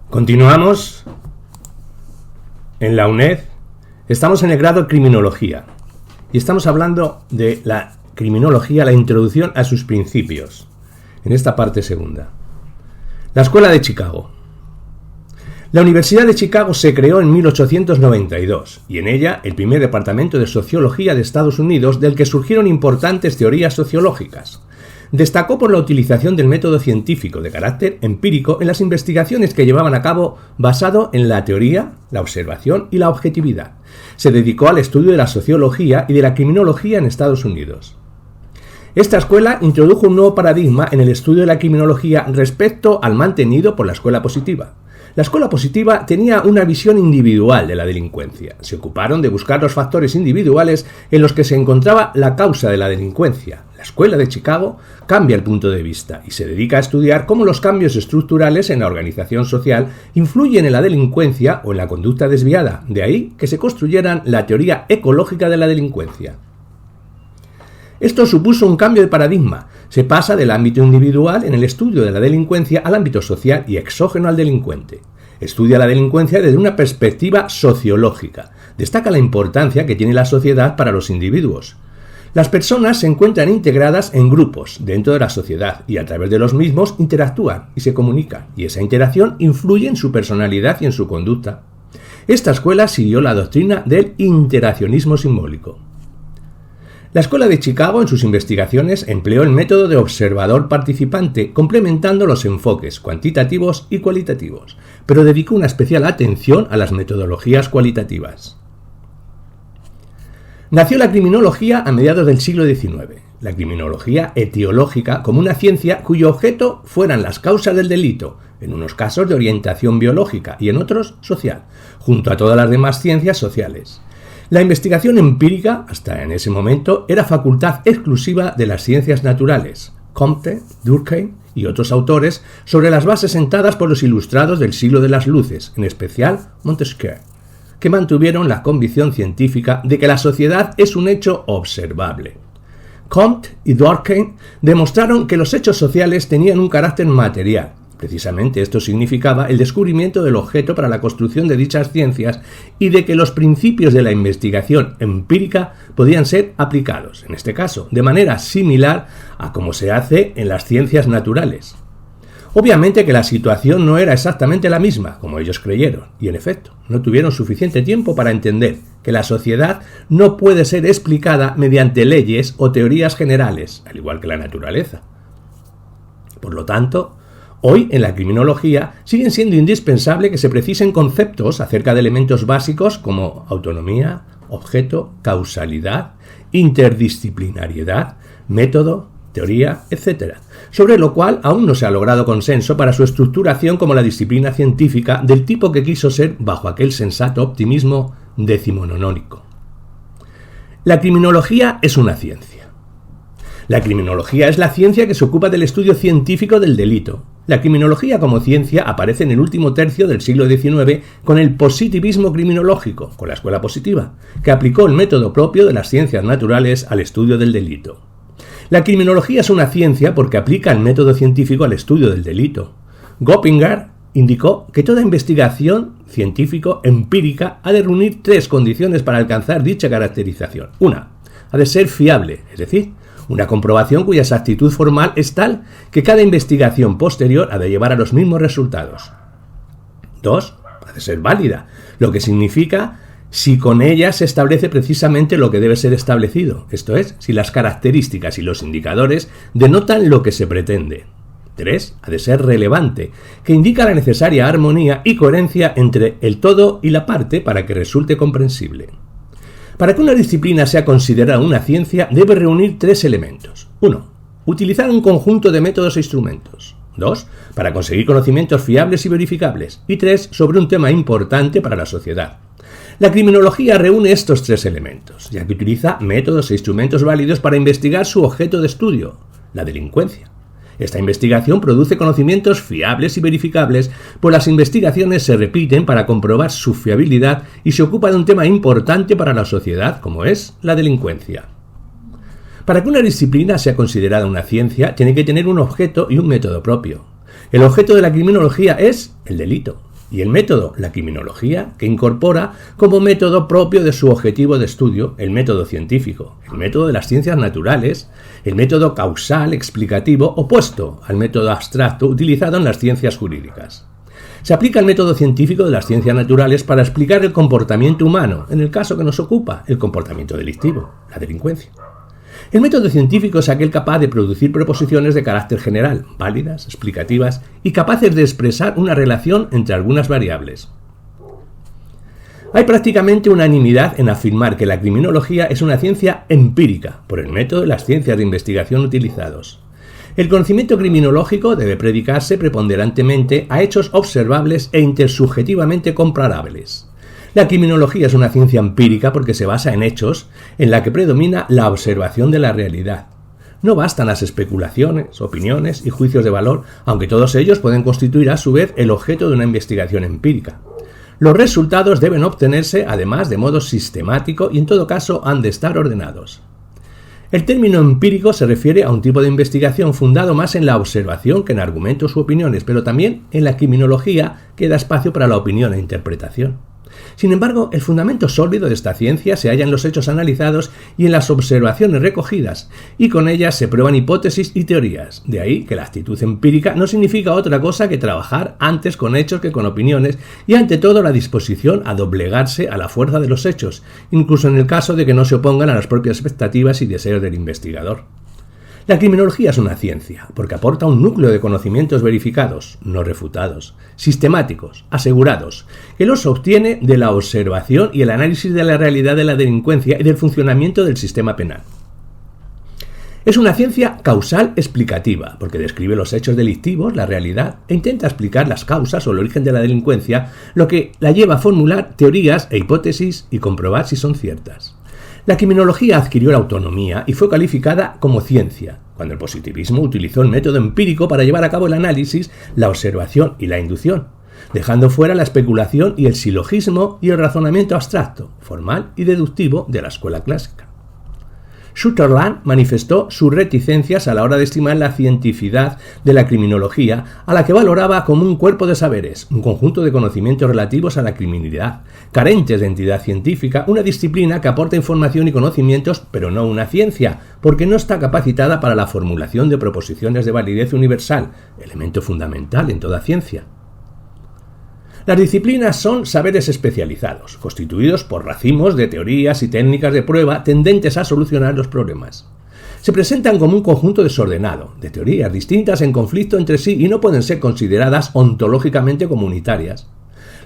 Continuamos en la UNED. Estamos en el grado de Criminología y estamos hablando de la criminología, la introducción a sus principios, en esta parte segunda. La Escuela de Chicago. La Universidad de Chicago se creó en 1892 y en ella el primer departamento de sociología de Estados Unidos, del que surgieron importantes teorías sociológicas. Destacó por la utilización del método científico de carácter empírico en las investigaciones que llevaban a cabo basado en la teoría, la observación y la objetividad. Se dedicó al estudio de la sociología y de la criminología en Estados Unidos. Esta escuela introdujo un nuevo paradigma en el estudio de la criminología respecto al mantenido por la escuela positiva. La escuela positiva tenía una visión individual de la delincuencia. Se ocuparon de buscar los factores individuales en los que se encontraba la causa de la delincuencia. La Escuela de Chicago cambia el punto de vista y se dedica a estudiar cómo los cambios estructurales en la organización social influyen en la delincuencia o en la conducta desviada. De ahí que se construyeran la teoría ecológica de la delincuencia. Esto supuso un cambio de paradigma. Se pasa del ámbito individual en el estudio de la delincuencia al ámbito social y exógeno al delincuente. Estudia la delincuencia desde una perspectiva sociológica. Destaca la importancia que tiene la sociedad para los individuos. Las personas se encuentran integradas en grupos dentro de la sociedad y a través de los mismos interactúan y se comunican, y esa interacción influye en su personalidad y en su conducta. Esta escuela siguió la doctrina del interaccionismo simbólico. La Escuela de Chicago en sus investigaciones empleó el método de observador participante, complementando los enfoques cuantitativos y cualitativos, pero dedicó una especial atención a las metodologías cualitativas. Nació la criminología a mediados del siglo XIX, la criminología etiológica como una ciencia cuyo objeto fueran las causas del delito, en unos casos de orientación biológica y en otros social, junto a todas las demás ciencias sociales. La investigación empírica, hasta en ese momento, era facultad exclusiva de las ciencias naturales. Comte, Durkheim y otros autores sobre las bases sentadas por los ilustrados del siglo de las luces, en especial Montesquieu, que mantuvieron la convicción científica de que la sociedad es un hecho observable. Comte y Durkheim demostraron que los hechos sociales tenían un carácter material. Precisamente esto significaba el descubrimiento del objeto para la construcción de dichas ciencias y de que los principios de la investigación empírica podían ser aplicados, en este caso, de manera similar a como se hace en las ciencias naturales. Obviamente que la situación no era exactamente la misma, como ellos creyeron, y en efecto, no tuvieron suficiente tiempo para entender que la sociedad no puede ser explicada mediante leyes o teorías generales, al igual que la naturaleza. Por lo tanto, hoy, en la criminología, siguen siendo indispensable que se precisen conceptos acerca de elementos básicos como autonomía, objeto, causalidad, interdisciplinariedad, método, teoría, etc., sobre lo cual aún no se ha logrado consenso para su estructuración como la disciplina científica del tipo que quiso ser bajo aquel sensato optimismo decimonónico. La criminología es una ciencia. La criminología es la ciencia que se ocupa del estudio científico del delito. La criminología como ciencia aparece en el último tercio del siglo XIX con el positivismo criminológico, con la escuela positiva, que aplicó el método propio de las ciencias naturales al estudio del delito. La criminología es una ciencia porque aplica el método científico al estudio del delito. Göppinger indicó que toda investigación científico-empírica ha de reunir tres condiciones para alcanzar dicha caracterización. Una, ha de ser fiable, es decir, una comprobación cuya exactitud formal es tal que cada investigación posterior ha de llevar a los mismos resultados. 2. Ha de ser válida, lo que significa si con ella se establece precisamente lo que debe ser establecido, esto es, si las características y los indicadores denotan lo que se pretende. 3. Ha de ser relevante, que indica la necesaria armonía y coherencia entre el todo y la parte para que resulte comprensible. Para que una disciplina sea considerada una ciencia, debe reunir tres elementos. 1. Utilizar un conjunto de métodos e instrumentos. 2. Para conseguir conocimientos fiables y verificables. Y 3. Sobre un tema importante para la sociedad. La criminología reúne estos tres elementos, ya que utiliza métodos e instrumentos válidos para investigar su objeto de estudio, la delincuencia. Esta investigación produce conocimientos fiables y verificables, pues las investigaciones se repiten para comprobar su fiabilidad y se ocupa de un tema importante para la sociedad, como es la delincuencia. Para que una disciplina sea considerada una ciencia, tiene que tener un objeto y un método propio. El objeto de la criminología es el delito. y el método, la criminología, que incorpora como método propio de su objetivo de estudio el método científico, el método de las ciencias naturales, el método causal explicativo opuesto al método abstracto utilizado en las ciencias jurídicas. Se aplica el método científico de las ciencias naturales para explicar el comportamiento humano, en el caso que nos ocupa, el comportamiento delictivo, la delincuencia. El método científico es aquel capaz de producir proposiciones de carácter general, válidas, explicativas y capaces de expresar una relación entre algunas variables. Hay prácticamente unanimidad en afirmar que la criminología es una ciencia empírica, por el método de las ciencias de investigación utilizados. El conocimiento criminológico debe predicarse preponderantemente a hechos observables e intersubjetivamente comparables. La criminología es una ciencia empírica porque se basa en hechos en la que predomina la observación de la realidad. No bastan las especulaciones, opiniones y juicios de valor, aunque todos ellos pueden constituir a su vez el objeto de una investigación empírica. Los resultados deben obtenerse además de modo sistemático y en todo caso han de estar ordenados. El término empírico se refiere a un tipo de investigación fundado más en la observación que en argumentos u opiniones, pero también en la criminología que da espacio para la opinión e interpretación. Sin embargo, el fundamento sólido de esta ciencia se halla en los hechos analizados y en las observaciones recogidas, y con ellas se prueban hipótesis y teorías. De ahí que la actitud empírica no significa otra cosa que trabajar antes con hechos que con opiniones, y ante todo la disposición a doblegarse a la fuerza de los hechos, incluso en el caso de que no se opongan a las propias expectativas y deseos del investigador. La criminología es una ciencia, porque aporta un núcleo de conocimientos verificados, no refutados, sistemáticos, asegurados, que los obtiene de la observación y el análisis de la realidad de la delincuencia y del funcionamiento del sistema penal. Es una ciencia causal explicativa, porque describe los hechos delictivos, la realidad, e intenta explicar las causas o el origen de la delincuencia, lo que la lleva a formular teorías e hipótesis y comprobar si son ciertas. La criminología adquirió la autonomía y fue calificada como ciencia, cuando el positivismo utilizó el método empírico para llevar a cabo el análisis, la observación y la inducción, dejando fuera la especulación y el silogismo y el razonamiento abstracto, formal y deductivo de la escuela clásica. Sutherland manifestó sus reticencias a la hora de estimar la cientificidad de la criminología, a la que valoraba como un cuerpo de saberes, un conjunto de conocimientos relativos a la criminalidad, carentes de entidad científica, una disciplina que aporta información y conocimientos, pero no una ciencia, porque no está capacitada para la formulación de proposiciones de validez universal, elemento fundamental en toda ciencia. Las disciplinas son saberes especializados, constituidos por racimos de teorías y técnicas de prueba tendentes a solucionar los problemas. Se presentan como un conjunto desordenado, de teorías distintas en conflicto entre sí y no pueden ser consideradas ontológicamente comunitarias.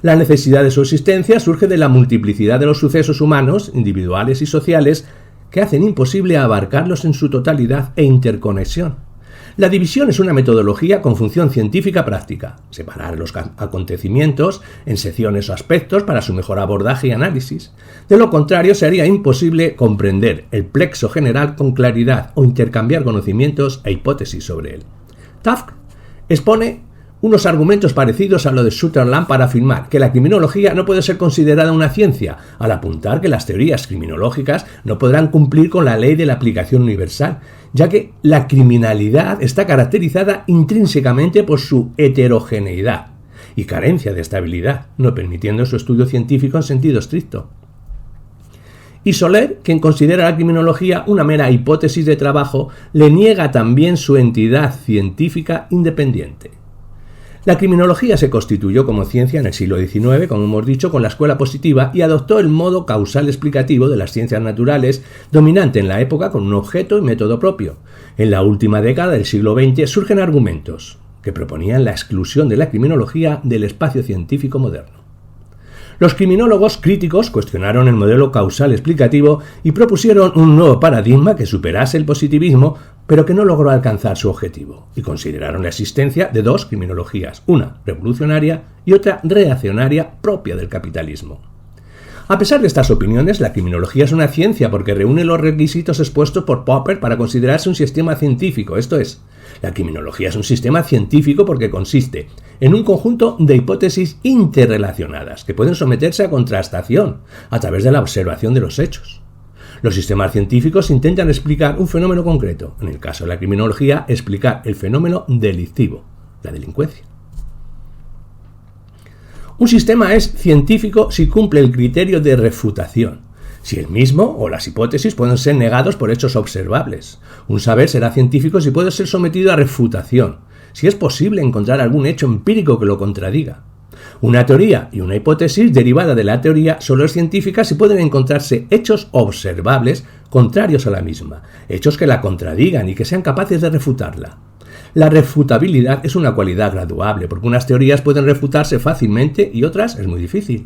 La necesidad de su existencia surge de la multiplicidad de los sucesos humanos, individuales y sociales, que hacen imposible abarcarlos en su totalidad e interconexión. La división es una metodología con función científica práctica, separar los acontecimientos en secciones o aspectos para su mejor abordaje y análisis. De lo contrario, sería imposible comprender el plexo general con claridad o intercambiar conocimientos e hipótesis sobre él. Taft expone unos argumentos parecidos a lo de Sutherland para afirmar que la criminología no puede ser considerada una ciencia, al apuntar que las teorías criminológicas no podrán cumplir con la ley de la aplicación universal, ya que la criminalidad está caracterizada intrínsecamente por su heterogeneidad y carencia de estabilidad, no permitiendo su estudio científico en sentido estricto. Y Soler, quien considera la criminología una mera hipótesis de trabajo, le niega también su entidad científica independiente. La criminología se constituyó como ciencia en el siglo XIX, como hemos dicho, con la escuela positiva y adoptó el modo causal explicativo de las ciencias naturales, dominante en la época con un objeto y método propio. En la última década del siglo XX surgen argumentos que proponían la exclusión de la criminología del espacio científico moderno. Los criminólogos críticos cuestionaron el modelo causal explicativo y propusieron un nuevo paradigma que superase el positivismo, pero que no logró alcanzar su objetivo, y consideraron la existencia de dos criminologías, una revolucionaria y otra reaccionaria propia del capitalismo. A pesar de estas opiniones, la criminología es una ciencia porque reúne los requisitos expuestos por Popper para considerarse un sistema científico, esto es, la criminología es un sistema científico porque consiste en un conjunto de hipótesis interrelacionadas que pueden someterse a contrastación a través de la observación de los hechos. Los sistemas científicos intentan explicar un fenómeno concreto, en el caso de la criminología, explicar el fenómeno delictivo, la delincuencia. Un sistema es científico si cumple el criterio de refutación, si el mismo o las hipótesis pueden ser negados por hechos observables. Un saber será científico si puede ser sometido a refutación, si es posible encontrar algún hecho empírico que lo contradiga. Una teoría y una hipótesis derivada de la teoría solo es científica si pueden encontrarse hechos observables contrarios a la misma, hechos que la contradigan y que sean capaces de refutarla. La refutabilidad es una cualidad graduable, porque unas teorías pueden refutarse fácilmente y otras es muy difícil.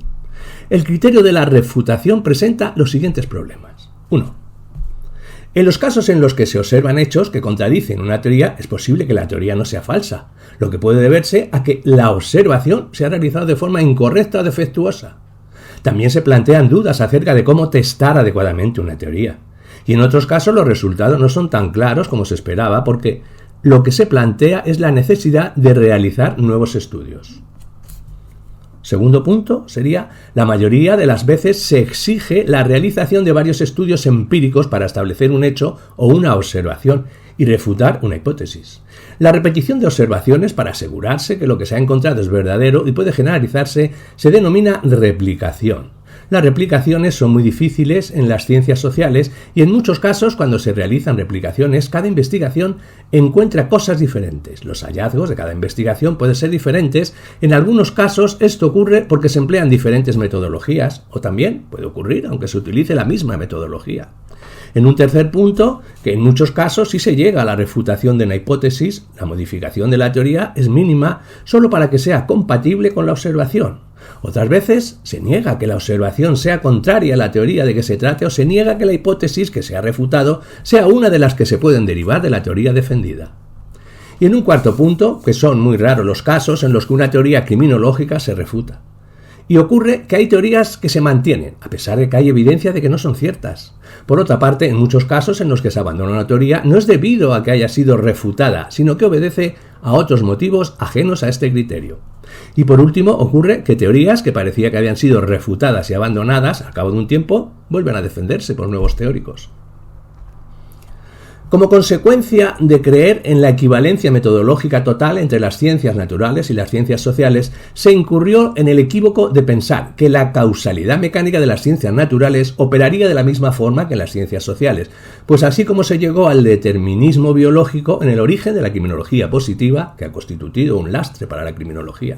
El criterio de la refutación presenta los siguientes problemas. 1. En los casos en los que se observan hechos que contradicen una teoría, es posible que la teoría no sea falsa, lo que puede deberse a que la observación se ha realizado de forma incorrecta o defectuosa. También se plantean dudas acerca de cómo testar adecuadamente una teoría. Y en otros casos los resultados no son tan claros como se esperaba, porque lo que se plantea es la necesidad de realizar nuevos estudios. Segundo punto sería, la mayoría de las veces se exige la realización de varios estudios empíricos para establecer un hecho o una observación y refutar una hipótesis. La repetición de observaciones para asegurarse que lo que se ha encontrado es verdadero y puede generalizarse se denomina replicación. Las replicaciones son muy difíciles en las ciencias sociales y en muchos casos cuando se realizan replicaciones cada investigación encuentra cosas diferentes. Los hallazgos de cada investigación pueden ser diferentes. En algunos casos esto ocurre porque se emplean diferentes metodologías o también puede ocurrir aunque se utilice la misma metodología. En un tercer punto, que en muchos casos si se llega a la refutación de una hipótesis, la modificación de la teoría es mínima solo para que sea compatible con la observación. Otras veces se niega que la observación sea contraria a la teoría de que se trate o se niega que la hipótesis que se ha refutado sea una de las que se pueden derivar de la teoría defendida. Y en un cuarto punto, que son muy raros los casos en los que una teoría criminológica se refuta. Y ocurre que hay teorías que se mantienen, a pesar de que hay evidencia de que no son ciertas. Por otra parte, en muchos casos en los que se abandona una teoría no es debido a que haya sido refutada, sino que obedece a otros motivos ajenos a este criterio. Y por último, ocurre que teorías que parecía que habían sido refutadas y abandonadas al cabo de un tiempo vuelven a defenderse por nuevos teóricos. Como consecuencia de creer en la equivalencia metodológica total entre las ciencias naturales y las ciencias sociales, se incurrió en el equívoco de pensar que la causalidad mecánica de las ciencias naturales operaría de la misma forma que en las ciencias sociales, pues así como se llegó al determinismo biológico en el origen de la criminología positiva, que ha constituido un lastre para la criminología.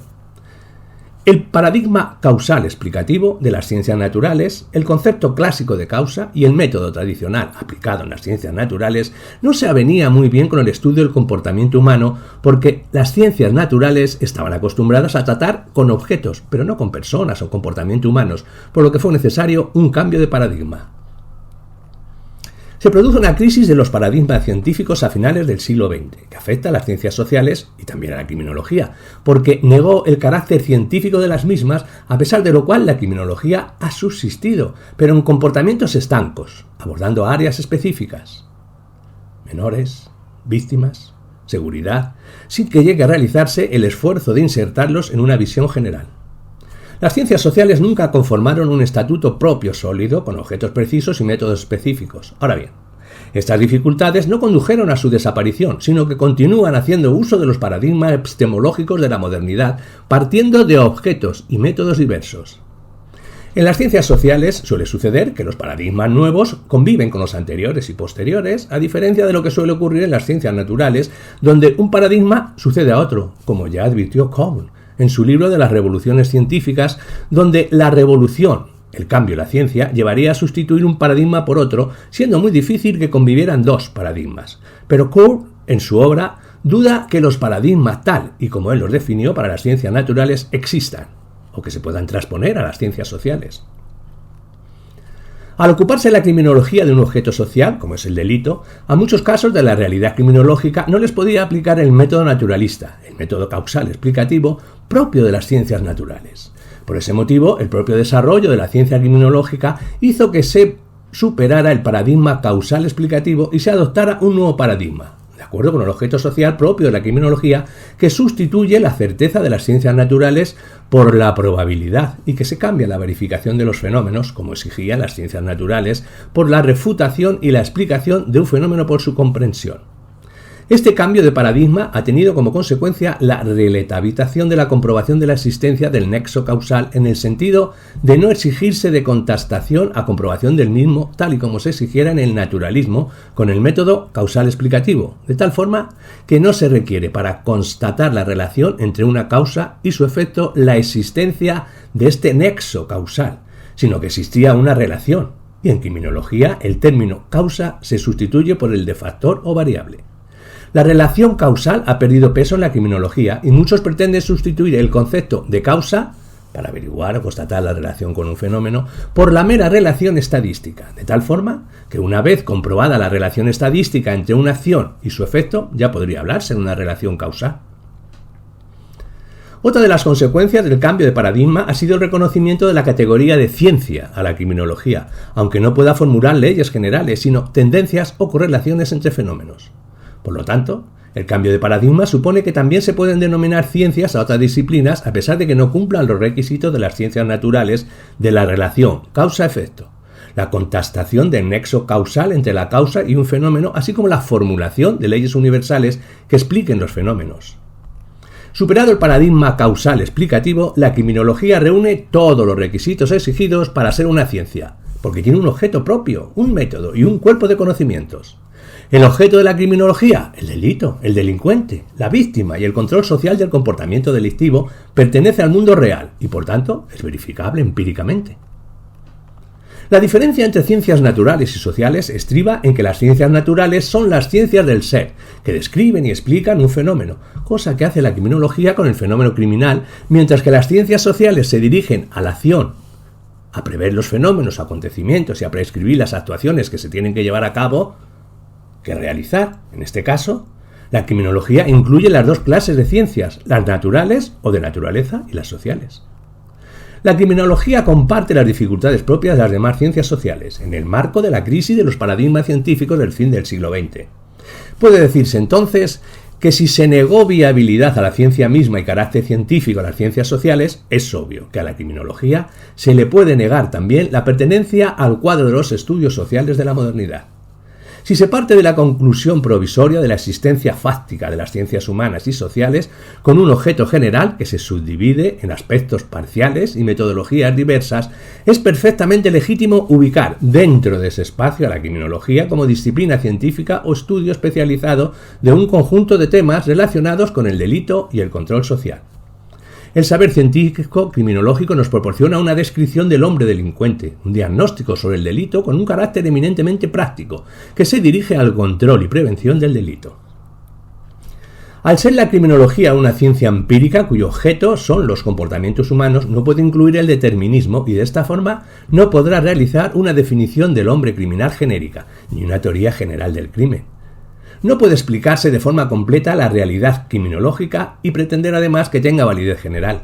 El paradigma causal explicativo de las ciencias naturales, el concepto clásico de causa y el método tradicional aplicado en las ciencias naturales no se avenía muy bien con el estudio del comportamiento humano porque las ciencias naturales estaban acostumbradas a tratar con objetos, pero no con personas o comportamiento humanos, por lo que fue necesario un cambio de paradigma. Se produjo una crisis de los paradigmas científicos a finales del siglo XX, que afecta a las ciencias sociales y también a la criminología, porque negó el carácter científico de las mismas, a pesar de lo cual la criminología ha subsistido, pero en comportamientos estancos, abordando áreas específicas. Menores, víctimas, seguridad, sin que llegue a realizarse el esfuerzo de insertarlos en una visión general. Las ciencias sociales nunca conformaron un estatuto propio sólido, con objetos precisos y métodos específicos. Ahora bien, estas dificultades no condujeron a su desaparición, sino que continúan haciendo uso de los paradigmas epistemológicos de la modernidad, partiendo de objetos y métodos diversos. En las ciencias sociales suele suceder que los paradigmas nuevos conviven con los anteriores y posteriores, a diferencia de lo que suele ocurrir en las ciencias naturales, donde un paradigma sucede a otro, como ya advirtió Cohn en su libro de las revoluciones científicas, donde la revolución, el cambio de la ciencia, llevaría a sustituir un paradigma por otro, siendo muy difícil que convivieran dos paradigmas. Pero Cohn, en su obra, duda que los paradigmas tal y como él los definió para las ciencias naturales existan, o que se puedan transponer a las ciencias sociales. Al ocuparse la criminología de un objeto social, como es el delito, a muchos casos de la realidad criminológica no les podía aplicar el método naturalista, el método causal explicativo propio de las ciencias naturales. Por ese motivo, el propio desarrollo de la ciencia criminológica hizo que se superara el paradigma causal explicativo y se adoptara un nuevo paradigma, de acuerdo con el objeto social propio de la criminología, que sustituye la certeza de las ciencias naturales por la probabilidad y que se cambia la verificación de los fenómenos, como exigían las ciencias naturales, por la refutación y la explicación de un fenómeno por su comprensión. Este cambio de paradigma ha tenido como consecuencia la relativización de la comprobación de la existencia del nexo causal en el sentido de no exigirse de contestación a comprobación del mismo tal y como se exigiera en el naturalismo con el método causal explicativo, de tal forma que no se requiere para constatar la relación entre una causa y su efecto la existencia de este nexo causal, sino que existía una relación, y en criminología el término causa se sustituye por el de factor o variable. La relación causal ha perdido peso en la criminología y muchos pretenden sustituir el concepto de causa, para averiguar o constatar la relación con un fenómeno, por la mera relación estadística, de tal forma que una vez comprobada la relación estadística entre una acción y su efecto, ya podría hablarse de una relación causal. Otra de las consecuencias del cambio de paradigma ha sido el reconocimiento de la categoría de ciencia a la criminología, aunque no pueda formular leyes generales, sino tendencias o correlaciones entre fenómenos. Por lo tanto, el cambio de paradigma supone que también se pueden denominar ciencias a otras disciplinas a pesar de que no cumplan los requisitos de las ciencias naturales de la relación causa-efecto, la contestación del nexo causal entre la causa y un fenómeno, así como la formulación de leyes universales que expliquen los fenómenos. Superado el paradigma causal explicativo, la criminología reúne todos los requisitos exigidos para ser una ciencia, porque tiene un objeto propio, un método y un cuerpo de conocimientos. El objeto de la criminología, el delito, el delincuente, la víctima y el control social del comportamiento delictivo pertenece al mundo real y, por tanto, es verificable empíricamente. La diferencia entre ciencias naturales y sociales estriba en que las ciencias naturales son las ciencias del ser, que describen y explican un fenómeno, cosa que hace la criminología con el fenómeno criminal, mientras que las ciencias sociales se dirigen a la acción, a prever los fenómenos, acontecimientos y a prescribir las actuaciones que se tienen que llevar a cabo, que realizar. En este caso, la criminología incluye las dos clases de ciencias, las naturales o de naturaleza y las sociales. La criminología comparte las dificultades propias de las demás ciencias sociales, en el marco de la crisis de los paradigmas científicos del fin del siglo XX. Puede decirse entonces que si se negó viabilidad a la ciencia misma y carácter científico a las ciencias sociales, es obvio que a la criminología se le puede negar también la pertenencia al cuadro de los estudios sociales de la modernidad. Si se parte de la conclusión provisoria de la existencia fáctica de las ciencias humanas y sociales con un objeto general que se subdivide en aspectos parciales y metodologías diversas, es perfectamente legítimo ubicar dentro de ese espacio a la criminología como disciplina científica o estudio especializado de un conjunto de temas relacionados con el delito y el control social. El saber científico criminológico nos proporciona una descripción del hombre delincuente, un diagnóstico sobre el delito con un carácter eminentemente práctico, que se dirige al control y prevención del delito. Al ser la criminología una ciencia empírica cuyo objeto son los comportamientos humanos, no puede incluir el determinismo y de esta forma no podrá realizar una definición del hombre criminal genérica, ni una teoría general del crimen. No puede explicarse de forma completa la realidad criminológica y pretender además que tenga validez general.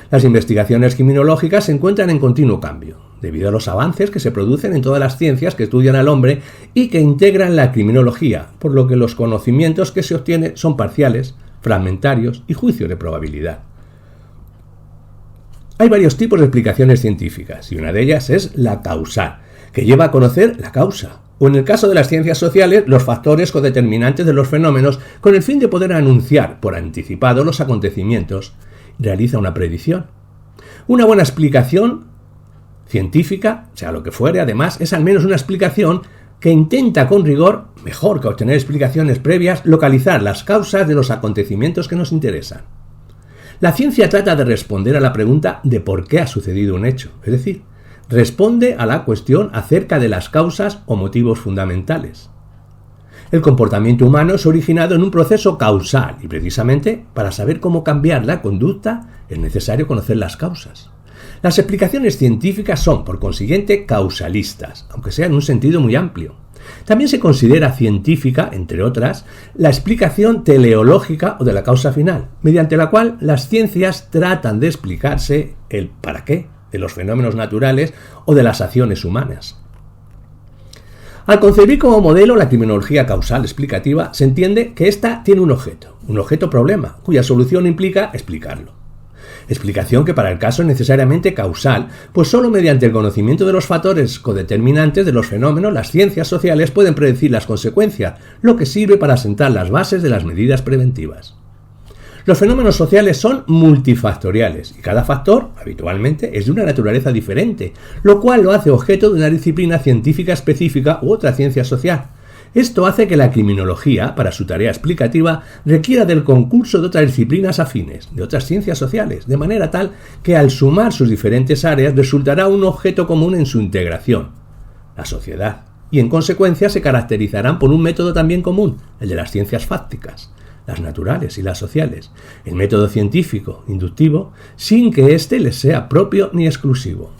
Las investigaciones criminológicas se encuentran en continuo cambio, debido a los avances que se producen en todas las ciencias que estudian al hombre y que integran la criminología, por lo que los conocimientos que se obtienen son parciales, fragmentarios y juicios de probabilidad. Hay varios tipos de explicaciones científicas, y una de ellas es la causal, que lleva a conocer la causa, o en el caso de las ciencias sociales, los factores codeterminantes de los fenómenos con el fin de poder anunciar por anticipado los acontecimientos. Realiza una predicción. Una buena explicación científica, sea lo que fuere, además, es al menos una explicación que intenta con rigor, mejor que obtener explicaciones previas, localizar las causas de los acontecimientos que nos interesan. La ciencia trata de responder a la pregunta de por qué ha sucedido un hecho, es decir, responde a la cuestión acerca de las causas o motivos fundamentales. El comportamiento humano es originado en un proceso causal y precisamente para saber cómo cambiar la conducta es necesario conocer las causas. Las explicaciones científicas son, por consiguiente, causalistas, aunque sea en un sentido muy amplio. También se considera científica, entre otras, la explicación teleológica o de la causa final, mediante la cual las ciencias tratan de explicarse el para qué de los fenómenos naturales o de las acciones humanas. Al concebir como modelo la criminología causal explicativa, se entiende que ésta tiene un objeto problema, cuya solución implica explicarlo. Explicación que para el caso es necesariamente causal, pues solo mediante el conocimiento de los factores codeterminantes de los fenómenos las ciencias sociales pueden predecir las consecuencias, lo que sirve para sentar las bases de las medidas preventivas. Los fenómenos sociales son multifactoriales y cada factor, habitualmente, es de una naturaleza diferente, lo cual lo hace objeto de una disciplina científica específica u otra ciencia social. Esto hace que la criminología, para su tarea explicativa, requiera del concurso de otras disciplinas afines, de otras ciencias sociales, de manera tal que al sumar sus diferentes áreas resultará un objeto común en su integración, la sociedad, y en consecuencia se caracterizarán por un método también común, el de las ciencias fácticas, las naturales y las sociales, el método científico, inductivo, sin que éste les sea propio ni exclusivo.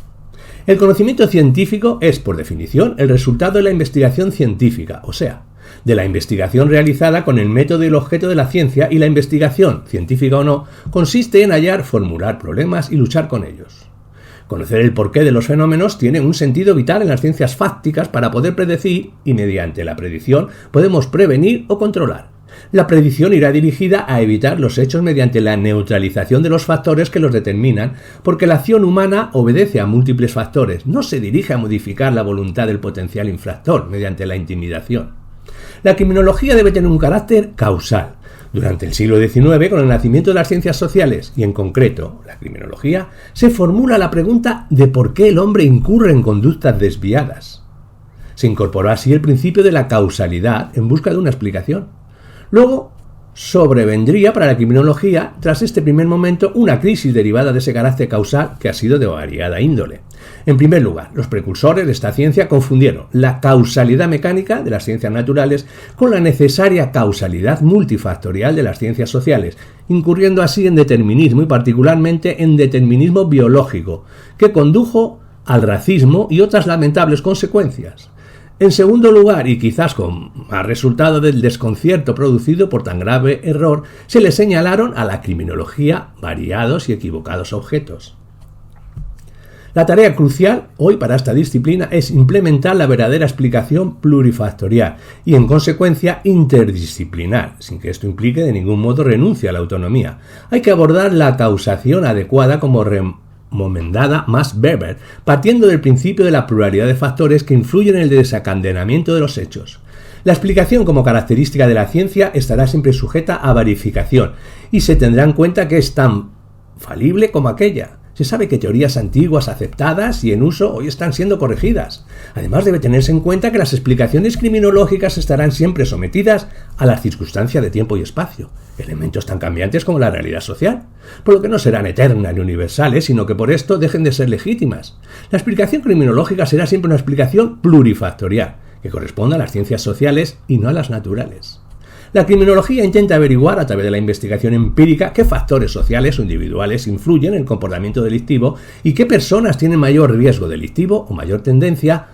El conocimiento científico es, por definición, el resultado de la investigación científica, o sea, de la investigación realizada con el método y el objeto de la ciencia, y la investigación, científica o no, consiste en hallar, formular problemas y luchar con ellos. Conocer el porqué de los fenómenos tiene un sentido vital en las ciencias fácticas para poder predecir, y mediante la predicción podemos prevenir o controlar. La predicción irá dirigida a evitar los hechos mediante la neutralización de los factores que los determinan, porque la acción humana obedece a múltiples factores, no se dirige a modificar la voluntad del potencial infractor mediante la intimidación. La criminología debe tener un carácter causal. Durante el siglo XIX, con el nacimiento de las ciencias sociales, y en concreto la criminología, se formula la pregunta de por qué el hombre incurre en conductas desviadas. Se incorporó así el principio de la causalidad en busca de una explicación. Luego sobrevendría para la criminología, tras este primer momento, una crisis derivada de ese carácter causal que ha sido de variada índole. En primer lugar, los precursores de esta ciencia confundieron la causalidad mecánica de las ciencias naturales con la necesaria causalidad multifactorial de las ciencias sociales, incurriendo así en determinismo y particularmente en determinismo biológico, que condujo al racismo y otras lamentables consecuencias. En segundo lugar, y quizás con más resultado del desconcierto producido por tan grave error, se le señalaron a la criminología variados y equivocados objetos. La tarea crucial hoy para esta disciplina es implementar la verdadera explicación plurifactorial y, en consecuencia, interdisciplinar, sin que esto implique de ningún modo renuncia a la autonomía. Hay que abordar la causación adecuada como recomendada Max Weber, partiendo del principio de la pluralidad de factores que influyen en el desencadenamiento de los hechos. La explicación como característica de la ciencia estará siempre sujeta a verificación y se tendrá en cuenta que es tan falible como aquella. Se sabe que teorías antiguas aceptadas y en uso hoy están siendo corregidas. Además, debe tenerse en cuenta que las explicaciones criminológicas estarán siempre sometidas a las circunstancias de tiempo y espacio, elementos tan cambiantes como la realidad social, por lo que no serán eternas ni universales, sino que por esto dejen de ser legítimas. La explicación criminológica será siempre una explicación plurifactorial, que corresponde a las ciencias sociales y no a las naturales. La criminología intenta averiguar a través de la investigación empírica qué factores sociales o individuales influyen en el comportamiento delictivo y qué personas tienen mayor riesgo delictivo o mayor tendencia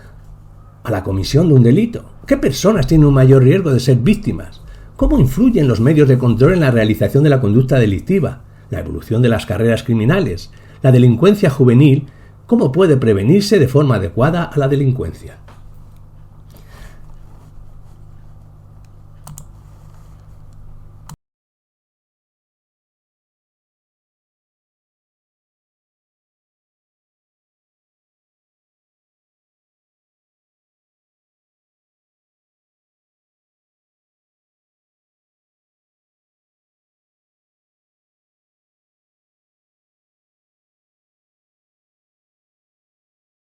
a la comisión de un delito. ¿Qué personas tienen un mayor riesgo de ser víctimas? ¿Cómo influyen los medios de control en la realización de la conducta delictiva? La evolución de las carreras criminales, la delincuencia juvenil, ¿cómo puede prevenirse de forma adecuada a la delincuencia?